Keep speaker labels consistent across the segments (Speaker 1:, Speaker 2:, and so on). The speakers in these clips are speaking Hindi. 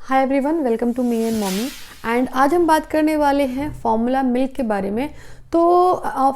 Speaker 1: Hi everyone, welcome to me and mommy. And आज हम बात करने वाले हैं फार्मूला मिल्क के बारे में। तो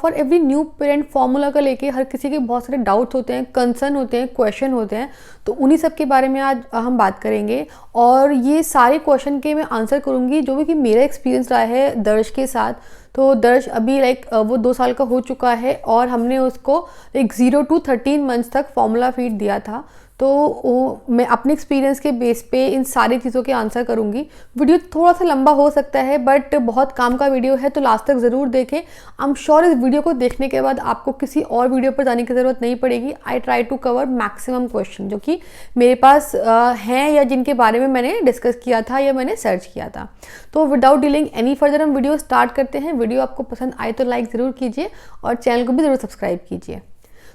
Speaker 1: for every new parent formula का लेके हर किसी के बहुत सारे डाउट्स होते हैं, कंसर्न होते हैं, क्वेश्चन होते हैं। तो उन्हीं सब के बारे में आज हम बात करेंगे और ये सारे क्वेश्चन के मैं आंसर करूँगी जो भी कि मेरा एक्सपीरियंस रहा है दर्श के साथ। तो दर्श अभी वो 2 साल का हो चुका है और हमने उसको 0 to 13 मंथ्स तक फार्मूला फीड दिया था। तो मैं अपने एक्सपीरियंस के बेस पे इन सारी चीज़ों के आंसर करूँगी। वीडियो थोड़ा सा लंबा हो सकता है बट बहुत काम का वीडियो है, तो लास्ट तक ज़रूर देखें। आई एम श्योर इस वीडियो को देखने के बाद आपको किसी और वीडियो पर जाने की ज़रूरत नहीं पड़ेगी। I try to cover maximum question जो कि मेरे पास हैं या जिनके बारे में मैंने डिस्कस किया था या मैंने सर्च किया था। तो विदाउट डीलिंग एनी फर्दर हम वीडियो स्टार्ट करते हैं। वीडियो आपको पसंद आए तो लाइक ज़रूर कीजिए और चैनल को भी ज़रूर सब्सक्राइब कीजिए।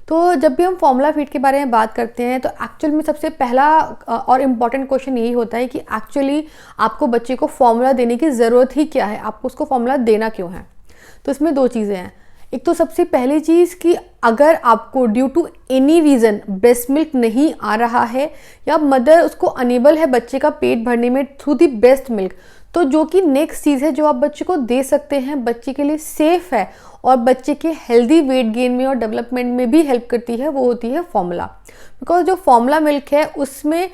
Speaker 1: तो जब भी हम फार्मूला फीड के बारे में बात करते हैं तो एक्चुअल में सबसे पहला और इम्पॉर्टेंट क्वेश्चन यही होता है कि एक्चुअली आपको बच्चे को फार्मूला देने की ज़रूरत ही क्या है, आपको उसको फार्मूला देना क्यों है। तो इसमें 2 चीज़ें हैं। एक तो सबसे पहली चीज़ कि अगर आपको due to any reason breast milk नहीं आ रहा है या मदर उसको अनेबल है बच्चे का पेट भरने में थ्रू दी ब्रेस्ट मिल्क, तो जो कि नेक्स्ट चीज़ है जो आप बच्चे को दे सकते हैं, बच्चे के लिए सेफ़ है और बच्चे के हेल्दी वेट गेन में और डेवलपमेंट में भी हेल्प करती है, वो होती है फार्मूला। बिकॉज जो फार्मूला मिल्क है उसमें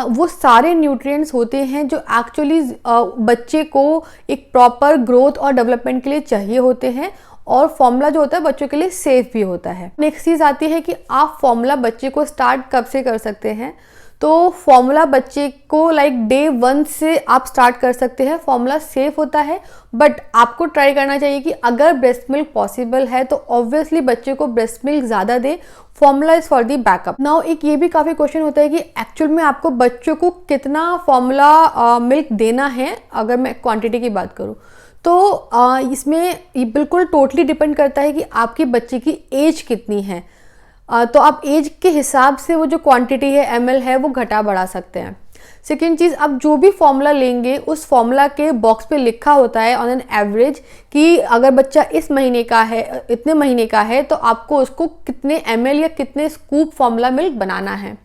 Speaker 1: वो सारे न्यूट्रिएंट्स होते हैं जो एक्चुअली बच्चे को एक प्रॉपर ग्रोथ और डेवलपमेंट के लिए चाहिए होते हैं। और फार्मूला जो होता है बच्चों के लिए सेफ भी होता है। नेक्स्ट चीज़ आती है कि आप फार्मूला बच्चे को स्टार्ट कब से कर सकते हैं। तो फार्मूला बच्चे को डे 1 से आप स्टार्ट कर सकते हैं। फार्मूला सेफ होता है बट आपको ट्राई करना चाहिए कि अगर ब्रेस्ट मिल्क पॉसिबल है तो ऑब्वियसली बच्चे को ब्रेस्ट मिल्क ज़्यादा दे। Formula is for the backup. Now एक ये भी काफ़ी क्वेश्चन होता है कि एक्चुअल में आपको बच्चों को कितना फार्मूला मिल्क देना है। अगर मैं क्वांटिटी की बात करूँ तो इसमें ये बिल्कुल टोटली डिपेंड करता है कि आपके बच्चे की एज कितनी है। तो आप एज के हिसाब से वो जो क्वांटिटी है ml है वो घटा बढ़ा सकते हैं। सेकेंड चीज़, आप जो भी फॉर्मूला लेंगे उस फॉर्मूला के बॉक्स पे लिखा होता है ऑन एन एवरेज कि अगर बच्चा इस महीने का है, इतने महीने का है, तो आपको उसको कितने ml या कितने स्कूप फॉर्मूला मिल्क बनाना है।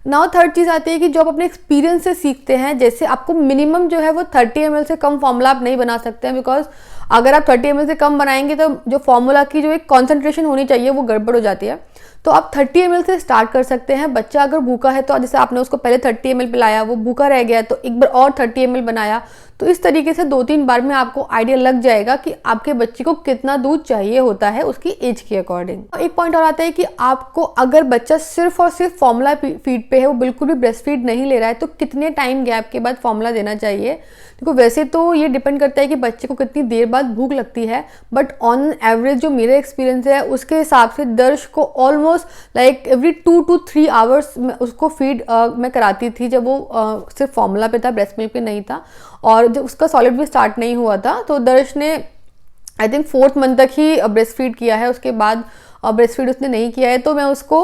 Speaker 1: नाउ थर्ड चीज़ आती है कि जो आप अपने एक्सपीरियंस से सीखते हैं, जैसे आपको मिनिमम जो है वो 30 ml से कम फॉर्मूला आप नहीं बना सकते हैं। बिकॉज अगर आप 30 ml से कम बनाएंगे तो जो फॉर्मूला की जो एक कॉन्सेंट्रेशन होनी चाहिए वो गड़बड़ हो जाती है। तो आप 30 ml से स्टार्ट कर सकते हैं। बच्चा अगर भूखा है तो जैसे आपने उसको पहले 30 ml पिलाया, वो भूखा रह गया तो एक बार और 30 ml बनाया। तो इस तरीके से 2-3 बार में आपको आइडिया लग जाएगा कि आपके बच्चे को कितना दूध चाहिए होता है उसकी एज के अकॉर्डिंग। एक पॉइंट और आता है कि आपको अगर बच्चा सिर्फ और सिर्फ फार्मूला फीड पे है, वो बिल्कुल भी ब्रेस्ट फीड नहीं ले रहा है, तो कितने टाइम गैप के बाद फार्मूला देना चाहिए। देखो वैसे तो ये डिपेंड करता है कि बच्चे को कितनी देर बाद भूख लगती है, बट ऑन एवरेज जो मेरा एक्सपीरियंस है उसके हिसाब से दर्श को ऑलमोस्ट एवरी 2 to 3 आवर्स उसको फीड मैं कराती थी जब वो सिर्फ फार्मूला पे था, ब्रेस्ट मिल्क पे नहीं था। और जब उसका सॉलिड भी स्टार्ट नहीं हुआ था तो दर्श ने आई थिंक 4th मंथ तक ही ब्रेस्ट फीड किया है, उसके बाद ब्रेस्ट फीड उसने नहीं किया है। तो मैं उसको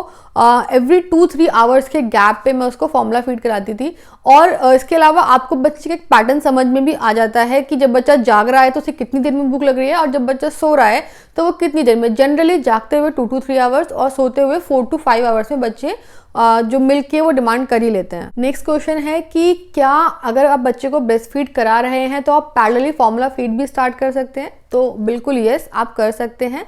Speaker 1: एवरी 2-3 आवर्स के गैप पे मैं उसको फार्मूला फीड कराती थी। और इसके अलावा आपको बच्चे का एक पैटर्न समझ में भी आ जाता है कि जब बच्चा जाग रहा है तो उसे कितनी देर में भूख लग रही है और जब बच्चा सो रहा है तो वो कितनी देर में। जनरली जागते हुए 2 to 3 आवर्स और सोते हुए 4 to 5 आवर्स में बच्चे जो मिल्क की है वो डिमांड कर ही लेते हैं। नेक्स्ट क्वेश्चन है कि क्या अगर आप बच्चे को ब्रेस्ट फीड करा रहे हैं तो आप पैरेलली फार्मूला फीड भी स्टार्ट कर सकते हैं। तो बिल्कुल यस, आप कर सकते हैं।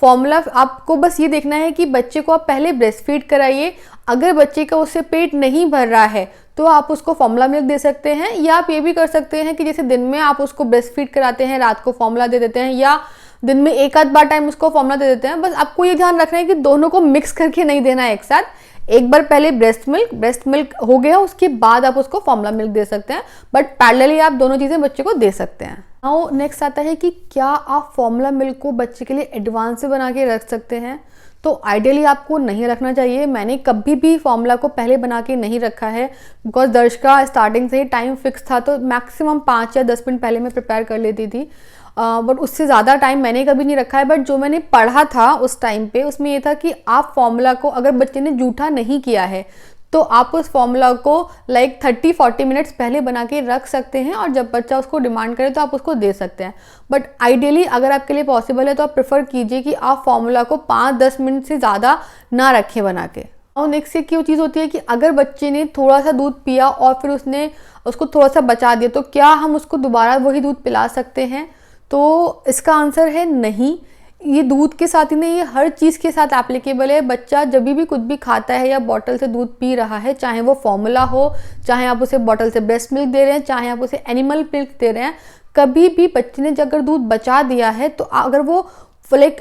Speaker 1: फॉर्मूला आपको बस ये देखना है कि बच्चे को आप पहले ब्रेस्ट फीड कराइए। अगर बच्चे का उससे पेट नहीं भर रहा है तो आप उसको फार्मूला मिल्क दे सकते हैं, या आप ये भी कर सकते हैं कि जैसे दिन में आप उसको ब्रेस्ट फीड कराते हैं, रात को फार्मूला दे देते हैं, या दिन में एक आध बार टाइम उसको फार्मूला दे देते हैं। बस आपको ये ध्यान रखना है कि दोनों को मिक्स करके नहीं देना है एक साथ। एक बार पहले ब्रेस्ट मिल्क हो गया, उसके बाद आप उसको फार्मूला मिल्क दे सकते हैं, बट पैरेलली आप दोनों चीज़ें बच्चे को दे सकते हैं। नाउ नेक्स्ट आता है कि क्या आप फार्मूला मिल्क को बच्चे के लिए एडवांस से बना के रख सकते हैं। तो आइडियली आपको नहीं रखना चाहिए। मैंने कभी भी फार्मूला को पहले बना के नहीं रखा है बिकॉज दर्श का स्टार्टिंग से ही टाइम फिक्स था, तो मैक्सिमम 5 या 10 मिनट पहले मैं प्रिपेयर कर लेती थी। बट उससे ज़्यादा टाइम मैंने कभी नहीं रखा है। बट जो मैंने पढ़ा था उस टाइम पे उसमें ये था कि आप फार्मूला को अगर बच्चे ने जूठा नहीं किया है तो आप उस फार्मूला को 30-40 मिनट्स पहले बना के रख सकते हैं और जब बच्चा उसको डिमांड करे तो आप उसको दे सकते हैं। बट आइडियली अगर आपके लिए पॉसिबल है तो आप प्रेफर कीजिए कि आप फार्मूला को 5-10 मिनट से ज़्यादा ना रखें बना के। और नेक्स्ट एक ये चीज़ होती है कि अगर बच्चे ने थोड़ा सा दूध पिया और फिर उसने उसको थोड़ा सा बचा दिया, तो क्या हम उसको दोबारा वही दूध पिला सकते हैं? तो इसका आंसर है नहीं। ये दूध के साथ ही नहीं, ये हर चीज़ के साथ एप्लीकेबल है। बच्चा जब भी कुछ भी खाता है या बॉटल से दूध पी रहा है, चाहे वो फॉर्मूला हो, चाहे आप उसे बॉटल से ब्रेस्ट मिल्क दे रहे हैं, चाहे आप उसे एनिमल मिल्क दे रहे हैं, कभी भी बच्चे ने अगर दूध बचा दिया है तो अगर वो लाइक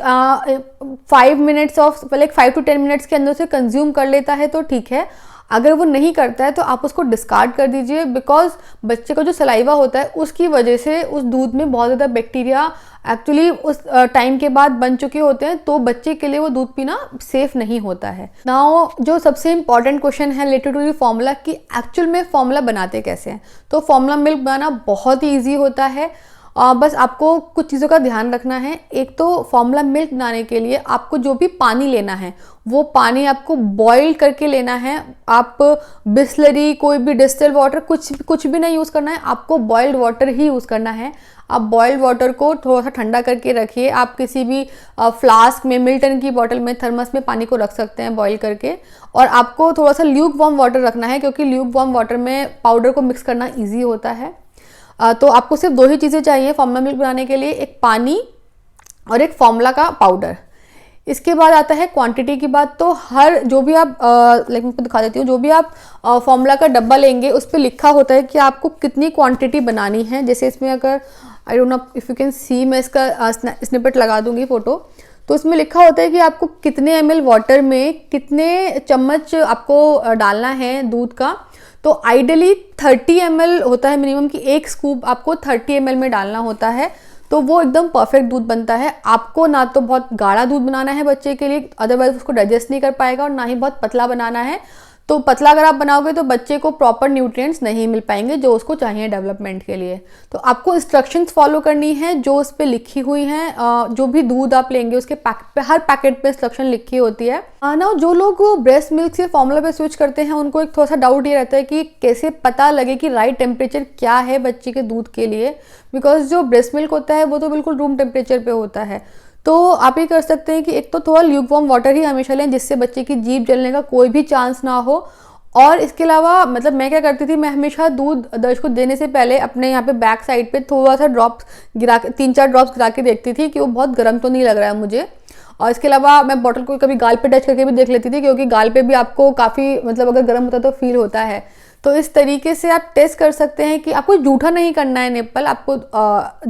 Speaker 1: 5 to 10 मिनट्स के अंदर से कंज्यूम कर लेता है तो ठीक है। अगर वो नहीं करता है तो आप उसको डिस्कार्ड कर दीजिए, बिकॉज बच्चे का जो सलाइवा होता है उसकी वजह से उस दूध में बहुत ज़्यादा बैक्टीरिया एक्चुअली उस टाइम के बाद बन चुके होते हैं, तो बच्चे के लिए वो दूध पीना सेफ नहीं होता है। नाउ जो सबसे इंपॉर्टेंट क्वेश्चन है रिलेटेड टू फॉर्मूला कि एक्चुअल में फॉर्मूला बनाते कैसे हैं। तो फॉर्मूला मिल्क बनाना बहुत ही ईजी होता है। बस आपको कुछ चीज़ों का ध्यान रखना है। एक तो फॉर्मूला मिल्क बनाने के लिए आपको जो भी पानी लेना है वो पानी आपको बॉईल करके लेना है। आप बिस्लरी, कोई भी डिस्टिल वाटर, कुछ भी नहीं यूज़ करना है, आपको बॉइल्ड वाटर ही यूज़ करना है। आप बॉइल्ड वाटर को थोड़ा सा ठंडा करके रखिए। आप किसी भी फ्लास्क में, मिल्टन की बॉटल में, थर्मस में पानी को रख सकते हैं बॉईल करके। और आपको थोड़ा सा ल्यूक वार्म वाटर रखना है, क्योंकि ल्यूक वार्म वाटर में पाउडर को मिक्स करना ईजी होता है। तो आपको सिर्फ 2 ही चीज़ें चाहिए फॉर्मूला मिल्क बनाने के लिए, एक पानी और एक फॉर्मूला का पाउडर। इसके बाद आता है क्वांटिटी की बात। तो हर जो भी आप मैं आपको दिखा देती हूँ, जो भी आप फॉर्मूला का डब्बा लेंगे उस पर लिखा होता है कि आपको कितनी क्वांटिटी बनानी है। जैसे इसमें अगर I don't know if you can see, मैं इसका स्निपेट लगा दूंगी फोटो। तो इसमें लिखा होता है कि आपको कितने ml वाटर में कितने चम्मच आपको डालना है दूध का। तो आइडियली 30 ml होता है मिनिमम, कि एक स्कूप आपको 30 ml में डालना होता है, तो वो एकदम परफेक्ट दूध बनता है। आपको ना तो बहुत गाढ़ा दूध बनाना है बच्चे के लिए, अदरवाइज उसको डाइजेस्ट नहीं कर पाएगा, और ना ही बहुत पतला बनाना है। तो पतला अगर आप बनाओगे तो बच्चे को प्रॉपर न्यूट्रिएंट्स नहीं मिल पाएंगे जो उसको चाहिए डेवलपमेंट के लिए। तो आपको इंस्ट्रक्शंस फॉलो करनी है जो उस पर लिखी हुई हैं। जो भी दूध आप लेंगे उसके हर पैकेट पे इंस्ट्रक्शन लिखी होती है ना। जो लोग ब्रेस्ट मिल्क से फॉर्मूला पे स्विच करते हैं उनको एक थोड़ा सा डाउट ये रहता है कि कैसे पता लगे कि राइट टेम्परेचर क्या है बच्चे के दूध के लिए, बिकॉज जो ब्रेस्ट मिल्क होता है वो तो बिल्कुल रूम टेम्परेचर पे होता है। तो आप ये कर सकते हैं कि एक तो थोड़ा ल्यूक वार्म वाटर ही हमेशा लें, जिससे बच्चे की जीभ जलने का कोई भी चांस ना हो। और इसके अलावा मतलब मैं क्या करती थी, मैं हमेशा दूध दर्श को देने से पहले अपने यहाँ पे बैक साइड पे थोड़ा सा ड्रॉप्स गिरा के, 3-4 ड्रॉप्स गिरा के देखती थी कि वो बहुत गर्म तो नहीं लग रहा है मुझे। और इसके अलावा मैं बॉटल को कभी गाल पे टच करके भी देख लेती थी, क्योंकि गाल पे भी आपको काफ़ी मतलब अगर गर्म होता है तो फील होता है। तो इस तरीके से आप टेस्ट कर सकते हैं कि आपको जूठा नहीं करना है निप्पल, आपको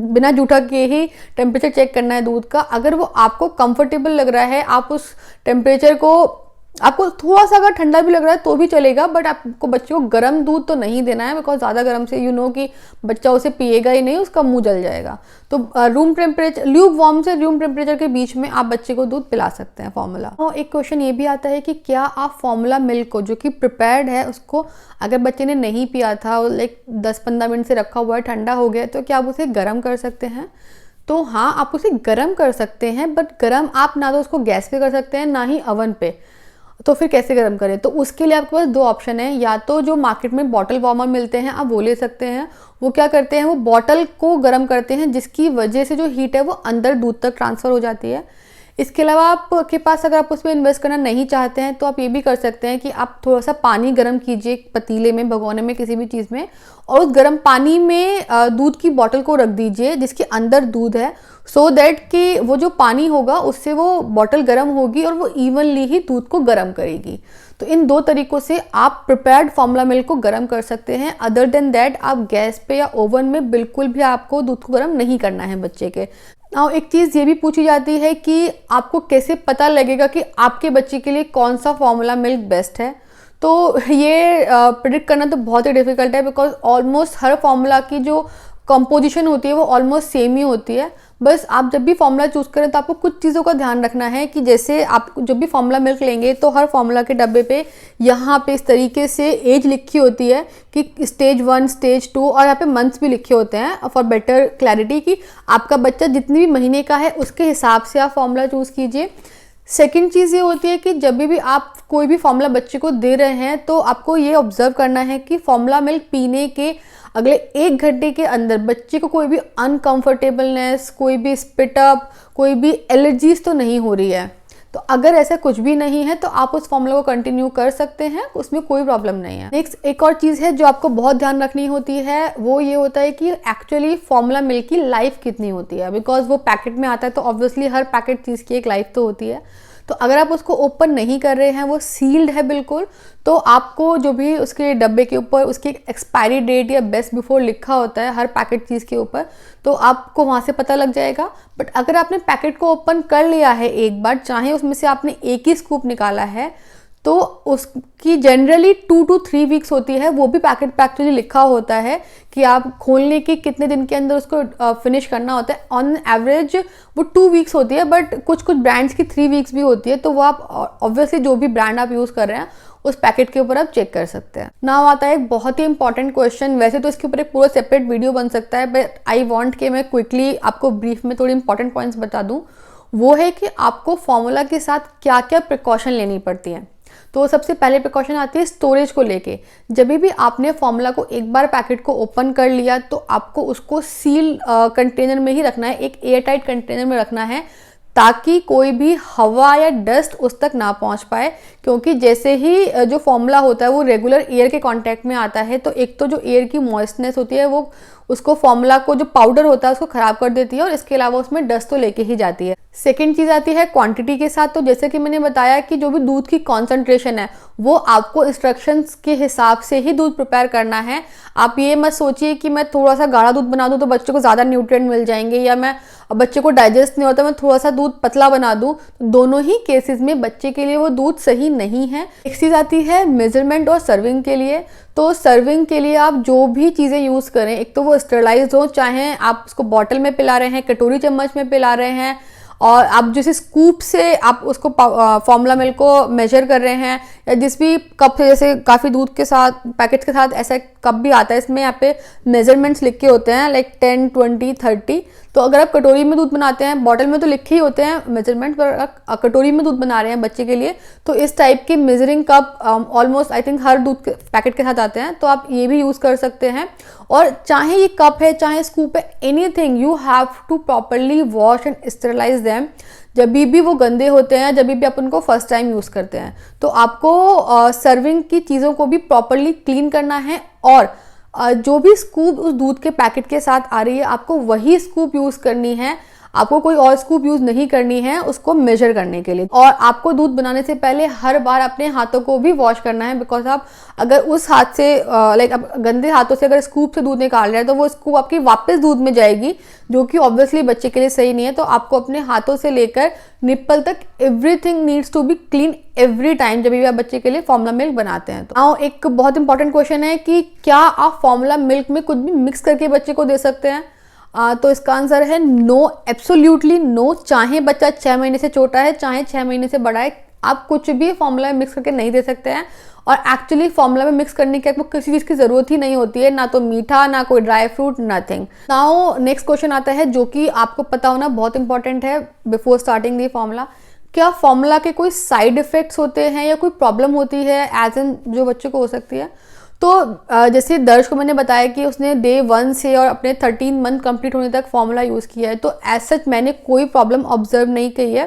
Speaker 1: बिना जूठा के ही टेम्परेचर चेक करना है दूध का। अगर वो आपको कंफर्टेबल लग रहा है, आप उस टेम्परेचर को, आपको थोड़ा सा अगर ठंडा भी लग रहा है तो भी चलेगा, बट आपको बच्चे को गर्म दूध तो नहीं देना है, बिकॉज ज़्यादा गर्म से कि बच्चा उसे पिएगा ही नहीं, उसका मुंह जल जाएगा। तो रूम टेम्परेचर, ल्यूक वार्म से रूम टेम्परेचर के बीच में आप बच्चे को दूध पिला सकते हैं फॉर्मूला। और एक क्वेश्चन ये भी आता है कि क्या आप फॉर्मूला मिल्क को जो कि प्रिपेयर्ड है उसको अगर बच्चे ने नहीं पिया था, लाइक 10-15 मिनट से रखा हुआ है, ठंडा हो गया, तो क्या आप उसे गर्म कर सकते हैं? तो हाँ, आप उसे गर्म कर सकते हैं, बट गर्म आप ना तो उसको गैस पे कर सकते हैं ना ही अवन पे। तो फिर कैसे गर्म करें? तो उसके लिए आपके पास 2 ऑप्शन है। या तो जो मार्केट में बॉटल वार्मर मिलते हैं आप वो ले सकते हैं। वो क्या करते हैं, वो बॉटल को गर्म करते हैं, जिसकी वजह से जो हीट है वो अंदर दूध तक ट्रांसफ़र हो जाती है। इसके अलावा आपके पास अगर आप उसमें इन्वेस्ट करना नहीं चाहते हैं तो आप ये भी कर सकते हैं कि आप थोड़ा सा पानी गर्म कीजिए पतीले में, भगोने में, किसी भी चीज़ में, और उस गर्म पानी में दूध की बॉटल को रख दीजिए जिसके अंदर दूध है, सो दैट कि वो जो पानी होगा उससे वो बॉटल गर्म होगी और वो इवनली ही दूध को गर्म करेगी। तो इन 2 तरीकों से आप प्रिपेयर्ड फॉर्मूला मिल्क को गर्म कर सकते हैं। अदर देन दैट आप गैस पे या ओवन में बिल्कुल भी आपको दूध को गर्म नहीं करना है बच्चे के। और एक चीज़ ये भी पूछी जाती है कि आपको कैसे पता लगेगा कि आपके बच्चे के लिए कौन सा फॉर्मूला मिल्क बेस्ट है। तो ये प्रिडिक्ट करना तो बहुत ही डिफिकल्ट है, बिकॉज ऑलमोस्ट हर फॉर्मूला की जो कंपोजिशन होती है वो ऑलमोस्ट सेम ही होती है। बस आप जब भी फॉर्मूला चूज़ करें तो आपको कुछ चीज़ों का ध्यान रखना है कि जैसे आप जब भी फॉर्मूला मिल्क लेंगे तो हर फॉर्मूला के डब्बे पे यहाँ पे इस तरीके से एज लिखी होती है कि स्टेज 1, स्टेज 2, और यहाँ पे मंथ्स भी लिखे होते हैं फॉर बेटर क्लैरिटी कि आपका बच्चा जितनी भी महीने का है उसके हिसाब से आप फॉर्मूला चूज़ कीजिए। सेकेंड चीज़ ये होती है कि जब भी आप कोई भी फॉर्मूला बच्चे को दे रहे हैं तो आपको ये ऑब्जर्व करना है कि फॉर्मूला मिल्क पीने के अगले 1 घंटे के अंदर बच्चे को कोई भी अनकंफर्टेबलनेस, कोई भी स्पिटअप, कोई भी एलर्जीज तो नहीं हो रही है। तो अगर ऐसा कुछ भी नहीं है तो आप उस फॉर्मूला को कंटिन्यू कर सकते हैं, उसमें कोई प्रॉब्लम नहीं है। नेक्स्ट एक और चीज़ है जो आपको बहुत ध्यान रखनी होती है, वो ये होता है कि एक्चुअली फॉर्मूला मिल्क की लाइफ कितनी होती है, बिकॉज वो पैकेट में आता है तो ऑब्वियसली हर पैकेट चीज़ की एक लाइफ तो होती है। तो अगर आप उसको ओपन नहीं कर रहे हैं, वो सील्ड है बिल्कुल, तो आपको जो भी उसके डब्बे के ऊपर उसकी एक्सपायरी डेट या बेस्ट बिफोर लिखा होता है हर पैकेट चीज़ के ऊपर, तो आपको वहाँ से पता लग जाएगा। बट अगर आपने पैकेट को ओपन कर लिया है एक बार, चाहे उसमें से आपने एक ही स्कूप निकाला है, तो उसकी जनरली 2 to 3 वीक्स होती है। वो भी पैकेट पे एक्चुअली लिखा होता है कि आप खोलने के कितने दिन के अंदर उसको फिनिश करना होता है। ऑन एवरेज वो 2 वीक्स होती है, बट कुछ कुछ ब्रांड्स की 3 वीक्स भी होती है। तो वो आप ऑब्वियसली जो भी ब्रांड आप यूज़ कर रहे हैं उस पैकेट के ऊपर आप चेक कर सकते हैं। नाउ आता है एक बहुत ही इंपॉर्टेंट क्वेश्चन। वैसे तो इसके ऊपर एक पूरा सेपरेट वीडियो बन सकता है, बट आई वांट कि मैं क्विकली आपको ब्रीफ में थोड़ी इंपॉर्टेंट पॉइंट्स बता दूं। वो है कि आपको फॉर्मूला के साथ क्या क्या प्रिकॉशन लेनी पड़ती है। तो सबसे पहले प्रिकॉशन आती है स्टोरेज को लेके। जब भी आपने फॉर्मूला को एक बार पैकेट को ओपन कर लिया तो आपको उसको सील कंटेनर में ही रखना है, एक एयर टाइट कंटेनर में रखना है, ताकि कोई भी हवा या डस्ट उस तक ना पहुंच पाए। क्योंकि जैसे ही जो फॉर्मूला होता है वो रेगुलर एयर के कांटेक्ट में आता है, तो एक तो जो एयर की मॉइस्टनेस होती है वो उसको फॉर्मूला को जो पाउडर होता है उसको खराब कर देती है, और इसके अलावा उसमें डस्ट तो लेके ही जाती है। सेकेंड चीज़ आती है क्वांटिटी के साथ। तो जैसे कि मैंने बताया कि जो भी दूध की कॉन्सेंट्रेशन है वो आपको इंस्ट्रक्शंस के हिसाब से ही दूध प्रिपेयर करना है। आप ये मत सोचिए कि मैं थोड़ा सा गाढ़ा दूध बना दूं तो बच्चे को ज़्यादा न्यूट्रिएंट मिल जाएंगे, या मैं बच्चे को डाइजेस्ट नहीं होता मैं थोड़ा सा दूध पतला बना दूं। दोनों ही केसेस में बच्चे के लिए वो दूध सही नहीं है। एक चीज़ आती है मेजरमेंट और सर्विंग के लिए। तो सर्विंग के लिए आप जो भी चीज़ें यूज़ करें, एक तो वो स्टरलाइज हो, चाहे आप उसको बॉटल में पिला रहे हैं, कटोरी चम्मच में पिला रहे हैं, और आप जैसे स्कूप से आप उसको फॉर्मूला मिल्क को मेजर कर रहे हैं, या जिस भी कप से, जैसे काफ़ी दूध के साथ पैकेट्स के साथ ऐसा कप भी आता है, इसमें यहाँ पे मेजरमेंट्स लिखे होते हैं लाइक 10, 20, 30। तो अगर आप कटोरी में दूध बनाते हैं, बॉटल में तो लिखे ही होते हैं मेजरमेंट, पर कटोरी में दूध बना रहे हैं बच्चे के लिए, तो इस टाइप के measuring cup almost I think हर दूध पैकेट के साथ आते हैं, तो आप ये भी यूज़ कर सकते हैं। और चाहे ये कप है चाहे स्कूप है, anything you have to properly wash and sterilise them. जब भी वो गंदे होते हैं, जब भी आप उनको फर्स्ट टाइम यूज़ करते हैं, तो आपको सर्विंग की चीज़ों को भी प्रॉपरली क्लीन करना है। और जो भी स्कूप उस दूध के पैकेट के साथ आ रही है, आपको वही स्कूप यूज़ करनी है, आपको कोई और स्कूप यूज़ नहीं करनी है उसको मेजर करने के लिए। और आपको दूध बनाने से पहले हर बार अपने हाथों को भी वॉश करना है, बिकॉज आप अगर उस हाथ से लाइक आप गंदे हाथों से अगर स्कूप से दूध निकाल रहे हैं तो वो स्कूप आपकी वापस दूध में जाएगी, जो कि ऑब्वियसली बच्चे के लिए सही नहीं है। तो आपको अपने हाथों से लेकर निप्पल तक everything needs to be clean every time जब भी आप बच्चे के लिए फॉर्मूला मिल्क बनाते हैं। तो एक बहुत इंपॉर्टेंट क्वेश्चन है कि क्या आप फॉर्मूला मिल्क में कुछ भी मिक्स करके बच्चे को दे सकते हैं? तो इसका आंसर है नो, एब्सोल्युटली नो। चाहे बच्चा 6 महीने से छोटा है चाहे 6 महीने से बड़ा है, आप कुछ भी फॉर्मूला में मिक्स करके नहीं दे सकते हैं। और एक्चुअली फॉर्मूला में मिक्स करने की आपको किसी चीज़ की ज़रूरत ही नहीं होती है, ना तो मीठा, ना कोई dry fruit, nothing. Now next question आता है जो कि आपको पता होना बहुत इंपॉर्टेंट है बिफोर स्टार्टिंग दी फॉर्मूला। क्या फॉर्मूला के कोई साइड इफेक्ट्स होते हैं या कोई प्रॉब्लम होती है एज एन जो बच्चे को हो सकती है? तो जैसे दर्श को मैंने बताया कि उसने डे 1 से और अपने 13 मंथ कंप्लीट होने तक फॉर्मूला यूज़ किया है, तो एज सच मैंने कोई प्रॉब्लम ऑब्जर्व नहीं की है।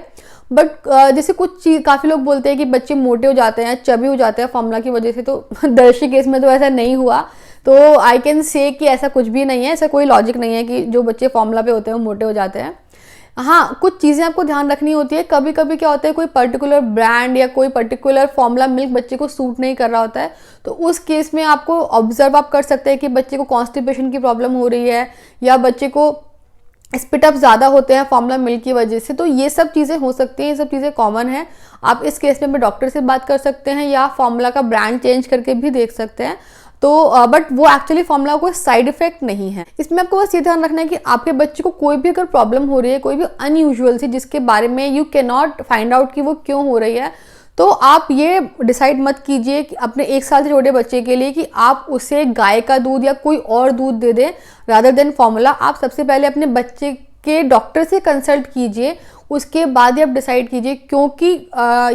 Speaker 1: बट जैसे कुछ चीज़ काफ़ी लोग बोलते हैं कि बच्चे मोटे हो जाते हैं, चबी हो जाते हैं फॉर्मूला की वजह से, तो दर्श के केस में तो ऐसा नहीं हुआ। तो आई कैन से कि ऐसा कुछ भी नहीं है, ऐसा कोई लॉजिक नहीं है कि जो बच्चे फॉर्मूला पे होते हैं वो मोटे हो जाते हैं। हाँ, कुछ चीज़ें आपको ध्यान रखनी होती है। कभी कभी क्या होता है, कोई पर्टिकुलर ब्रांड या कोई पर्टिकुलर फॉर्मूला मिल्क बच्चे को सूट नहीं कर रहा होता है, तो उस केस में आपको ऑब्जर्व आप कर सकते हैं कि बच्चे को कॉन्स्टिपेशन की प्रॉब्लम हो रही है या बच्चे को स्पिट अप ज़्यादा होते हैं फॉर्मूला मिल्क की वजह से। तो ये सब चीज़ें हो सकती हैं, ये सब चीज़ें कॉमन है। आप इस केस में डॉक्टर से बात कर सकते हैं या फॉर्मूला का ब्रांड चेंज करके भी देख सकते हैं। तो बट वो एक्चुअली फॉर्मूला कोई साइड इफेक्ट नहीं है। इसमें आपको बस ये ध्यान रखना है कि आपके बच्चे को कोई भी अगर प्रॉब्लम हो रही है, कोई भी अनयूजुअल सी जिसके बारे में you can not find out कि वो क्यों हो रही है, तो आप ये डिसाइड मत कीजिए कि अपने 1 साल से छोटे बच्चे के लिए कि आप उसे गाय का दूध या कोई और दूध दे दें रादर देन फॉर्मूला। आप सबसे पहले अपने बच्चे के डॉक्टर से कंसल्ट कीजिए, उसके बाद ही आप डिसाइड कीजिए, क्योंकि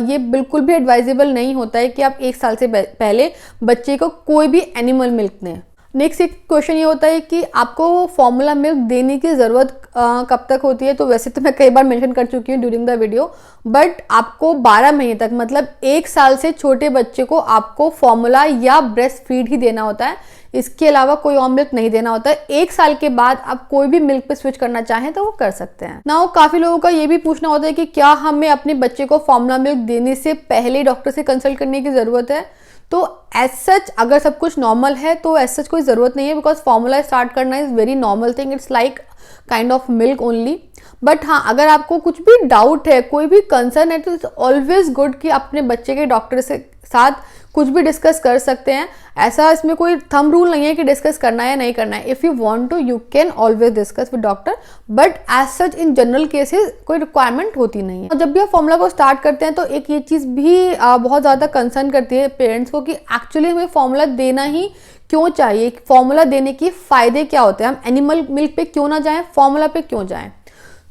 Speaker 1: ये बिल्कुल भी एडवाइजेबल नहीं होता है कि आप 1 साल से पहले बच्चे को कोई भी एनिमल मिल्क दें। नेक्स्ट एक क्वेश्चन ये होता है कि आपको फॉर्मूला मिल्क देने की ज़रूरत कब तक होती है। तो वैसे तो मैं कई बार मेंशन कर चुकी हूँ ड्यूरिंग द वीडियो, बट आपको 12 महीने तक, मतलब 1 साल से छोटे बच्चे को आपको फॉर्मूला या ब्रेस्ट फीड ही देना होता है। इसके अलावा कोई और मिल्क नहीं देना होता है। 1 साल के बाद आप कोई भी मिल्क पे स्विच करना चाहें तो वो कर सकते हैं। नाउ काफ़ी लोगों का ये भी पूछना होता है कि क्या हमें अपने बच्चे को फॉर्मूला मिल्क देने से पहले डॉक्टर से कंसल्ट करने की ज़रूरत है। तो एज सच अगर सब कुछ नॉर्मल है तो एज सच कोई ज़रूरत नहीं है, बिकॉज फॉर्मूला स्टार्ट करना is very normal thing, it's like kind of milk only. But हाँ, अगर आपको कुछ भी डाउट है, कोई भी कंसर्न है, तो इट्स ऑलवेज गुड कि अपने बच्चे के डॉक्टर से साथ कुछ भी डिस्कस कर सकते हैं। ऐसा इसमें कोई थंब रूल नहीं है कि डिस्कस करना है या नहीं करना है। If you want to you can always discuss with doctor, but as such in general cases कोई रिक्वायरमेंट होती नहीं है। जब भी आप फॉर्मूला को स्टार्ट करते हैं तो एक ये चीज़ भी बहुत ज़्यादा कंसर्न करती है पेरेंट्स को कि एक्चुअली हमें फॉर्मूला देना ही क्यों चाहिए, फॉर्मूला देने के फ़ायदे क्या होते हैं, हम एनिमल मिल्क पे क्यों ना जाएं, फॉर्मूला पे क्यों जाएं।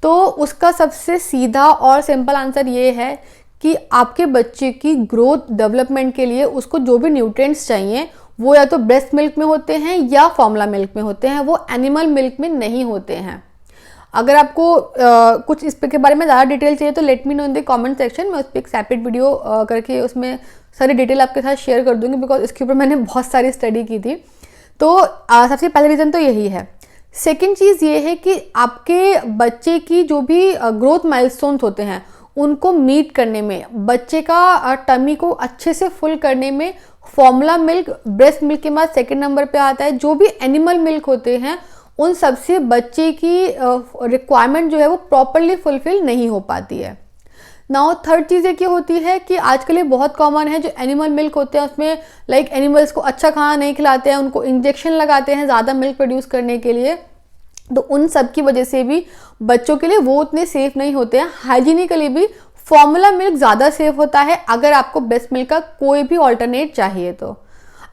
Speaker 1: तो उसका सबसे सीधा और सिंपल आंसर ये है कि आपके बच्चे की ग्रोथ डेवलपमेंट के लिए उसको जो भी न्यूट्रिएंट्स चाहिए वो या तो ब्रेस्ट मिल्क में होते हैं या फॉर्मूला मिल्क में होते हैं, वो एनिमल मिल्क में नहीं होते हैं। अगर आपको कुछ इस पे के बारे में ज़्यादा डिटेल चाहिए तो let me know in the comment section, मैं उस पर एक सेपरेट वीडियो करके उसमें सारी डिटेल आपके साथ शेयर कर दूंगी, बिकॉज इसके ऊपर मैंने बहुत सारी स्टडी की थी। तो सबसे पहला रीज़न तो यही है। सेकेंड चीज़ ये है कि आपके बच्चे की जो भी ग्रोथ माइलस्टोन्स होते हैं उनको मीट करने में, बच्चे का टमी को अच्छे से फुल करने में फॉर्मूला मिल्क ब्रेस्ट मिल्क के बाद सेकंड नंबर पे आता है। जो भी एनिमल मिल्क होते हैं उन सबसे बच्चे की रिक्वायरमेंट जो है वो प्रॉपरली फुलफिल नहीं हो पाती है। नाउ थर्ड चीज़ ये होती है कि आजकल ये बहुत कॉमन है, जो एनिमल मिल्क होते हैं उसमें लाइक एनिमल्स को अच्छा खाना नहीं खिलाते हैं, उनको इंजेक्शन लगाते हैं ज़्यादा मिल्क प्रोड्यूस करने के लिए। तो उन सब की वजह से भी बच्चों के लिए वो उतने सेफ नहीं होते हैं। हाइजीनिकली भी फॉर्मूला मिल्क ज़्यादा सेफ होता है अगर आपको ब्रेस्ट मिल्क का कोई भी ऑल्टरनेट चाहिए तो।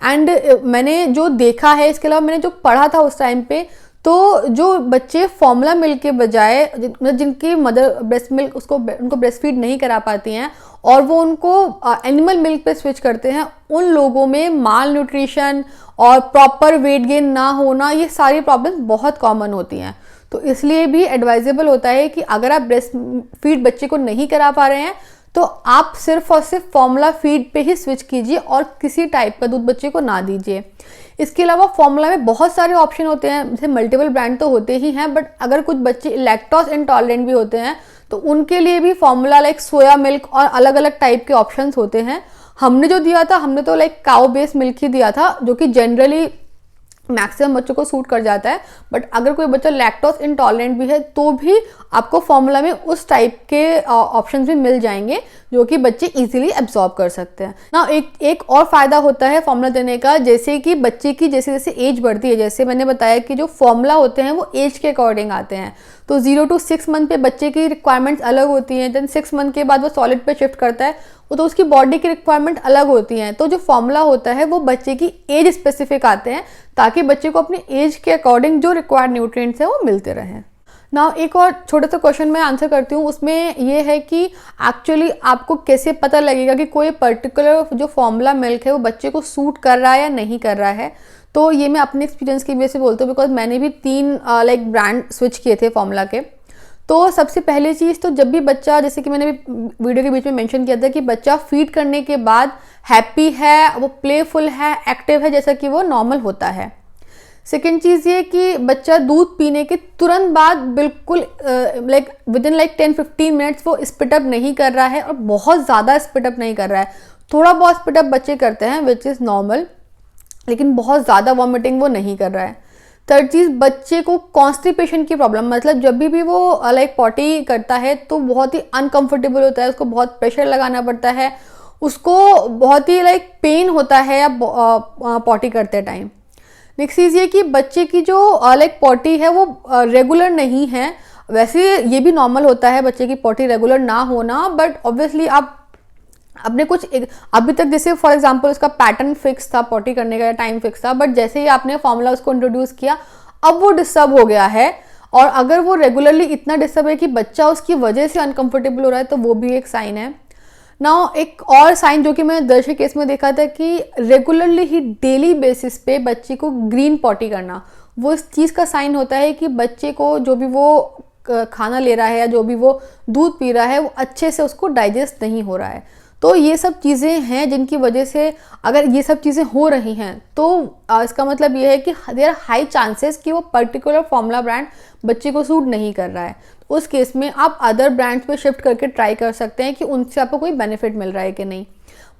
Speaker 1: एंड मैंने जो देखा है, इसके अलावा मैंने जो पढ़ा था उस टाइम पे, तो जो बच्चे फॉर्मूला मिल्क के बजाय जिनकी मदर ब्रेस्ट मिल्क उनको ब्रेस्ट फीड नहीं करा पाती हैं और वो उनको एनिमल मिल्क पे स्विच करते हैं, उन लोगों में माल न्यूट्रिशन और प्रॉपर वेट गेन ना होना, ये सारी प्रॉब्लम्स बहुत कॉमन होती हैं। तो इसलिए भी एडवाइजेबल होता है कि अगर आप ब्रेस्ट फीड बच्चे को नहीं करा पा रहे हैं तो आप सिर्फ और सिर्फ फॉर्मूला फीड पे ही स्विच कीजिए और किसी टाइप का दूध बच्चे को ना दीजिए। इसके अलावा फॉर्मूला में बहुत सारे ऑप्शन होते हैं, जैसे मल्टीपल ब्रांड तो होते ही हैं, बट अगर कुछ बच्चे लैक्टोज इंटॉलरेंट भी होते हैं तो उनके लिए भी फॉर्मूला लाइक सोया मिल्क और अलग अलग टाइप के ऑप्शंस होते हैं। हमने जो दिया था, हमने तो लाइक काउ बेस्ड मिल्क ही दिया था, जो कि जनरली मैक्सिमम बच्चों को सूट कर जाता है। बट अगर कोई बच्चा लैक्टोज इंटॉलरेंट भी है तो भी आपको फॉर्मूला में उस टाइप के ऑप्शंस भी मिल जाएंगे जो कि बच्चे इजीली एब्जॉर्ब कर सकते हैं ना। एक और फायदा होता है फॉर्मूला देने का, जैसे कि बच्चे की जैसे जैसे एज बढ़ती है, जैसे मैंने बताया कि जो फॉर्मूला होते हैं वो एज के अकॉर्डिंग आते हैं। तो 0 to 6 मंथ पे बच्चे की रिक्वायरमेंट्स अलग होती हैं, देन 6 मंथ के बाद वो सॉलिड पे शिफ्ट करता है, वो तो उसकी बॉडी की रिक्वायरमेंट अलग होती हैं। तो जो फॉर्मूला होता है वो बच्चे की एज स्पेसिफिक आते हैं ताकि बच्चे को अपनी एज के अकॉर्डिंग जो रिक्वायर्ड न्यूट्रिएंट्स हैं वो मिलते रहें। नाउ एक और छोटा सा क्वेश्चन मैं आंसर करती हूँ, उसमें ये है कि एक्चुअली आपको कैसे पता लगेगा कि कोई पर्टिकुलर जो फॉर्मूला मिल्क है वो बच्चे को सूट कर रहा है या नहीं कर रहा है। तो ये मैं अपने एक्सपीरियंस की वजह से बोलती हूँ, बिकॉज मैंने भी 3 लाइक ब्रांड स्विच किए थे फॉर्मूला के। तो सबसे पहली चीज़ तो जब भी बच्चा, जैसे कि मैंने वीडियो के बीच में मेंशन किया था कि बच्चा फीड करने के बाद हैप्पी है, वो प्लेफुल है, एक्टिव है, जैसा कि वो नॉर्मल होता है। सेकेंड चीज़ ये कि बच्चा दूध पीने के तुरंत बाद बिल्कुल like with in like 10-15 minutes वो स्पिटअप नहीं कर रहा है और बहुत ज़्यादा स्पिटअप नहीं कर रहा है। थोड़ा बहुत स्पिटअप बच्चे करते हैं विच इज़ नॉर्मल, लेकिन बहुत ज़्यादा वॉमिटिंग वो नहीं कर रहा है। थर्ड चीज़, बच्चे को कॉन्स्टिपेशन की प्रॉब्लम, मतलब जब भी वो लाइक पॉटी करता है तो बहुत ही अनकंफर्टेबल होता है, उसको बहुत प्रेशर लगाना पड़ता है, उसको बहुत ही लाइक पेन होता है पॉटी करते टाइम। नेक्स्ट चीज़ ये कि बच्चे की जो लाइक पॉटी है वो रेगुलर नहीं है। वैसे ये भी नॉर्मल होता है बच्चे की पॉटी रेगुलर ना होना, बट ऑब्वियसली आप अपने अभी तक जैसे फॉर एग्जांपल उसका पैटर्न फिक्स था पॉटी करने का, टाइम फिक्स था, बट जैसे ही आपने फॉर्मूला उसको इंट्रोड्यूस किया अब वो डिस्टर्ब हो गया है। और अगर वो रेगुलरली इतना डिस्टर्ब है कि बच्चा उसकी वजह से अनकंफर्टेबल हो रहा है तो वो भी एक साइन है। नाउ एक और साइन जो कि मैंने दर्शक केस में देखा था कि रेगुलरली ही डेली बेसिस पे बच्चे को ग्रीन पॉटी करना, वो इस चीज़ का साइन होता है कि बच्चे को जो भी वो खाना ले रहा है या जो भी वो दूध पी रहा है वो अच्छे से उसको डाइजेस्ट नहीं हो रहा है। तो ये सब चीज़ें हैं जिनकी वजह से अगर ये सब चीज़ें हो रही हैं तो इसका मतलब ये है कि देयर आर हाई चांसेस कि वो पर्टिकुलर फॉर्मूला ब्रांड बच्चे को सूट नहीं कर रहा है। उस केस में आप अदर ब्रांड्स पे शिफ्ट करके ट्राई कर सकते हैं कि उनसे आपको कोई बेनिफिट मिल रहा है कि नहीं।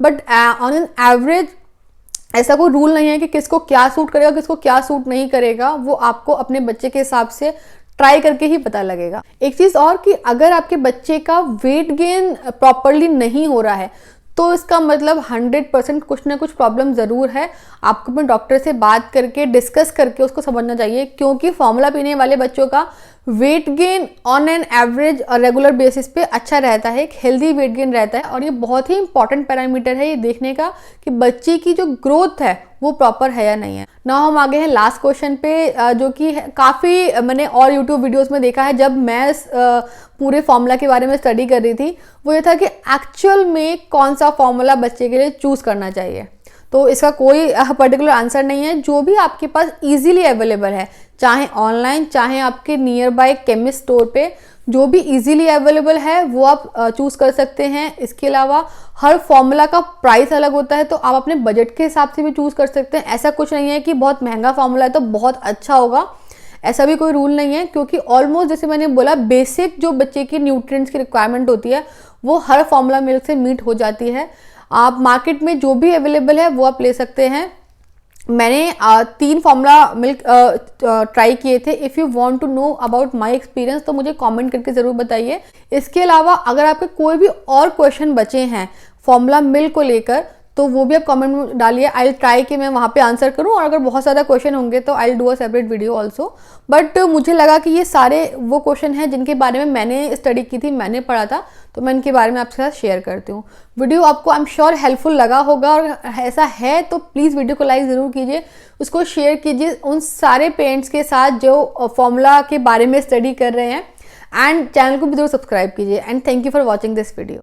Speaker 1: बट ऑन एन एवरेज ऐसा कोई रूल नहीं है कि किसको क्या सूट करेगा किसको क्या सूट नहीं करेगा, वो आपको अपने बच्चे के हिसाब से ट्राई करके ही पता लगेगा। एक चीज़ और कि अगर आपके बच्चे का वेट गेन प्रॉपरली नहीं हो रहा है तो इसका मतलब 100% कुछ ना कुछ प्रॉब्लम ज़रूर है। आपको अपने डॉक्टर से बात करके डिस्कस करके उसको समझना चाहिए, क्योंकि फॉर्मूला पीने वाले बच्चों का weight gain on an average और रेगुलर बेसिस पे अच्छा रहता है, एक हेल्दी वेट गेन रहता है। और ये बहुत ही इंपॉर्टेंट पैरामीटर है ये देखने का कि बच्चे की जो ग्रोथ है वो प्रॉपर है या नहीं है। ना हम आगे हैं लास्ट क्वेश्चन पे, जो कि काफ़ी मैंने और यूट्यूब वीडियोस में देखा है जब मैं पूरे फॉर्मूला के बारे में स्टडी कर रही थी, वो ये था कि एक्चुअल में कौन सा फॉर्मूला बच्चे के लिए चूज़ करना चाहिए। तो इसका कोई पर्टिकुलर आंसर नहीं है, जो भी आपके पास इजीली अवेलेबल है, चाहे ऑनलाइन चाहे आपके नियर बाय केमिस्ट स्टोर पे, जो भी इजीली अवेलेबल है वो आप चूज़ कर सकते हैं। इसके अलावा हर फॉर्मूला का प्राइस अलग होता है, तो आप अपने बजट के हिसाब से भी चूज़ कर सकते हैं। ऐसा कुछ नहीं है कि बहुत महंगा फॉर्मूला है तो बहुत अच्छा होगा, ऐसा भी कोई रूल नहीं है, क्योंकि ऑलमोस्ट जैसे मैंने बोला बेसिक जो बच्चे की न्यूट्रिएंट्स की रिक्वायरमेंट होती है वो हर फॉर्मूला मिल्क से मीट हो जाती है। आप मार्केट में जो भी अवेलेबल है वो आप ले सकते हैं। मैंने 3 फॉर्मूला मिल्क ट्राई किए थे। If you want to know about my experience तो मुझे कमेंट करके ज़रूर बताइए। इसके अलावा अगर आपके कोई भी और क्वेश्चन बचे हैं फॉर्मूला मिल्क को लेकर तो वो भी आप कमेंट में डालिए। आई विल ट्राई कि मैं वहाँ पे आंसर करूँ, और अगर बहुत ज़्यादा क्वेश्चन होंगे तो I will do a separate video also. But मुझे लगा कि ये सारे वो क्वेश्चन हैं जिनके बारे में मैंने स्टडी की थी, मैंने पढ़ा था, तो मैं इनके बारे में आपके साथ शेयर करती हूँ। वीडियो आपको आई एम श्योर हेल्पफुल लगा होगा, और ऐसा है तो प्लीज़ वीडियो को लाइक ज़रूर कीजिए, उसको शेयर कीजिए उन सारे पेरेंट्स के साथ जो फॉर्मूला के बारे में स्टडी कर रहे हैं, एंड चैनल को भी ज़रूर सब्सक्राइब कीजिए। And thank you for watching this video.